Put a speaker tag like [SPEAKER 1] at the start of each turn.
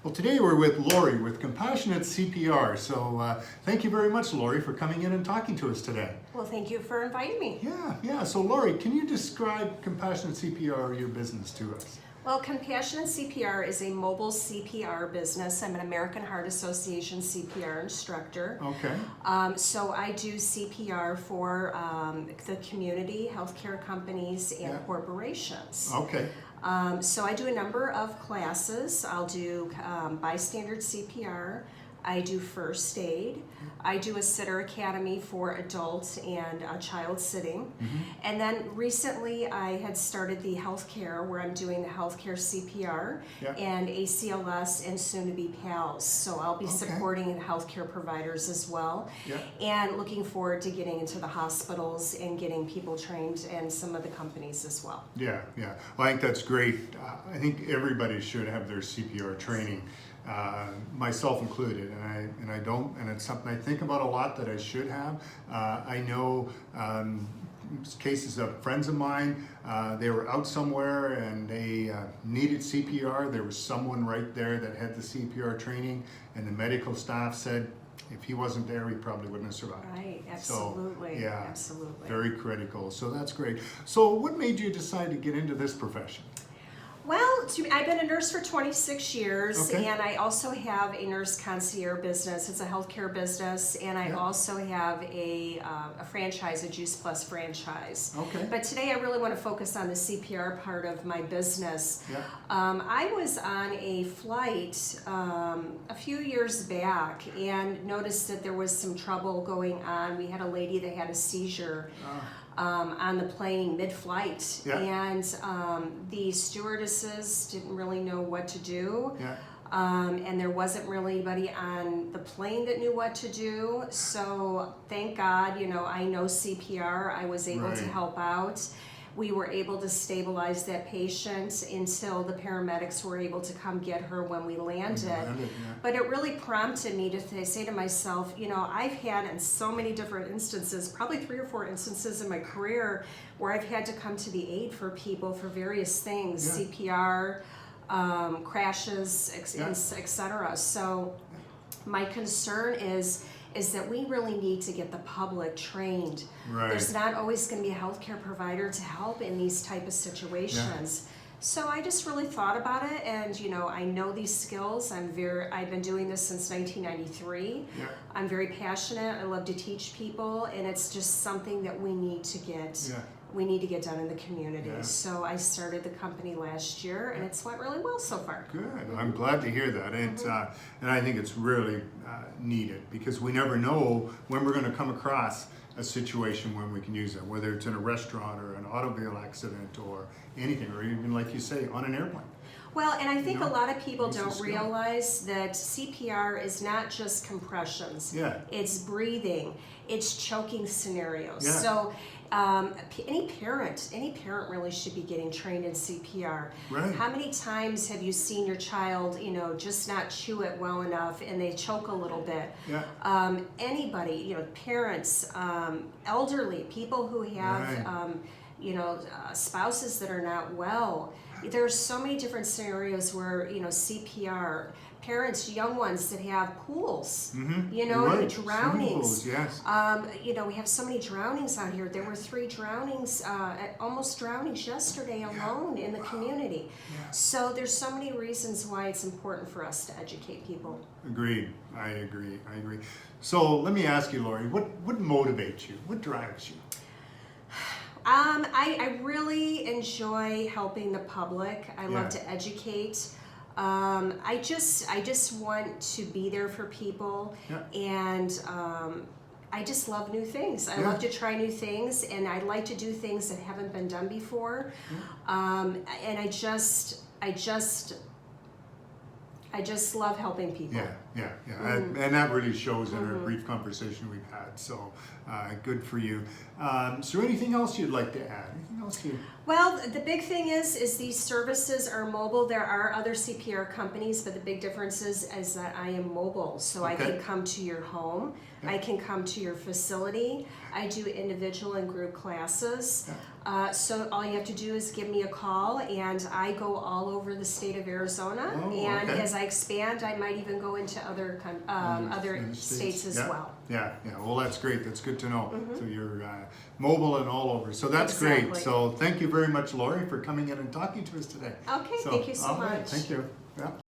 [SPEAKER 1] Well, today we're with Laurie with Compassionate CPR. So thank you very much, Laurie, for coming in and talking to us today.
[SPEAKER 2] Well, thank you for inviting me.
[SPEAKER 1] Yeah. So Laurie, can you describe Compassionate CPR, your business, to us?
[SPEAKER 2] Well, Compassionate CPR is a mobile CPR business. I'm an American Heart Association CPR instructor.
[SPEAKER 1] Okay.
[SPEAKER 2] So I do CPR for the community, healthcare companies, and corporations.
[SPEAKER 1] Okay.
[SPEAKER 2] So I do a number of classes. I'll do bystander CPR. I do first aid. I do a sitter academy for adults and child sitting. And then recently I had started the healthcare where I'm doing the healthcare CPR and ACLS and soon to be PALS. So I'll be supporting healthcare providers as well. And looking forward to getting into the hospitals and getting people trained and some of the companies as well.
[SPEAKER 1] Yeah. Well, I think that's great. I think everybody should have their CPR training. Myself included, and I don't, and it's something I think about a lot that I should have. I know cases of friends of mine, they were out somewhere and they needed CPR. There was someone right there that had the CPR training, and the medical staff said if he wasn't there, he probably wouldn't have survived.
[SPEAKER 2] Right, absolutely.
[SPEAKER 1] So, yeah,
[SPEAKER 2] absolutely.
[SPEAKER 1] Very critical. So that's great. So what made you decide to get into this profession?
[SPEAKER 2] Well, I've been a nurse for 26 years,
[SPEAKER 1] Okay.
[SPEAKER 2] and I also have a nurse concierge business. It's a healthcare business, and I also have a franchise, a Juice Plus franchise.
[SPEAKER 1] Okay.
[SPEAKER 2] But today I really want to focus on the CPR part of my business. I was on a flight a few years back and noticed that there was some trouble going on. We had a lady that had a seizure. On the plane mid-flight, and the stewardesses didn't really know what to do, and there wasn't really anybody on the plane that knew what to do. So thank God, I know CPR. I was able to help out. We were able to stabilize that patient until the paramedics were able to come get her when we landed. But it really prompted me to say to myself, I've had in so many different instances, probably 3 or 4 instances in my career, where I've had to come to the aid for people for various things, CPR, crashes, etc. So my concern is that we really need to get the public trained. There's not always going to be a healthcare provider to help in these type of situations. So I just really thought about it, and I know these skills. I've been doing this since 1993. I'm very passionate. I love to teach people, and it's just something that we need to get. We need to get done in the community. So I started the company last year, and it's went really well so far.
[SPEAKER 1] Good. I'm glad to hear that, and I think it's really needed, because we never know when we're going to come across a situation when we can use it, whether it's in a restaurant or an automobile accident or anything, or even, like you say, on an airplane.
[SPEAKER 2] Well, and I think a lot of people don't realize that CPR is not just compressions. It's breathing. It's choking scenarios. So any parent really should be getting trained in CPR. How many times have you seen your child, just not chew it well enough and they choke a little bit? Anybody, parents, elderly, people who have, spouses that are not well. There's so many different scenarios where, CPR, parents, young ones that have pools, drownings. We have so many drownings out here. There were 3 drownings, almost drownings yesterday alone in the community. So there's so many reasons why it's important for us to educate people.
[SPEAKER 1] Agreed. I agree. So let me ask you, Laurie, what motivates you? What drives you?
[SPEAKER 2] I really enjoy helping the public. I love to educate. I just want to be there for people, and I just love new things. I love to try new things, and I like to do things that haven't been done before. And I just love helping people.
[SPEAKER 1] And that really shows in our brief conversation we've had. So good for you. Is there anything else you'd like to add? Anything else you?
[SPEAKER 2] Well, the big thing is these services are mobile. There are other CPR companies, but the big difference is that I am mobile. So I
[SPEAKER 1] Okay.
[SPEAKER 2] can come to your home. I can come to your facility. I do individual and group classes. So all you have to do is give me a call, and I go all over the state of Arizona.
[SPEAKER 1] Oh,
[SPEAKER 2] and
[SPEAKER 1] okay.
[SPEAKER 2] as I expand, I might even go into other states as
[SPEAKER 1] yeah.
[SPEAKER 2] well.
[SPEAKER 1] Yeah, well, that's great. That's good to know. So you're mobile and all over. So that's great.
[SPEAKER 2] Exactly.
[SPEAKER 1] So thank you very much, Laurie, for coming in and talking to us today.
[SPEAKER 2] Okay, thank you so
[SPEAKER 1] all right,
[SPEAKER 2] much.
[SPEAKER 1] Thank you. Yeah.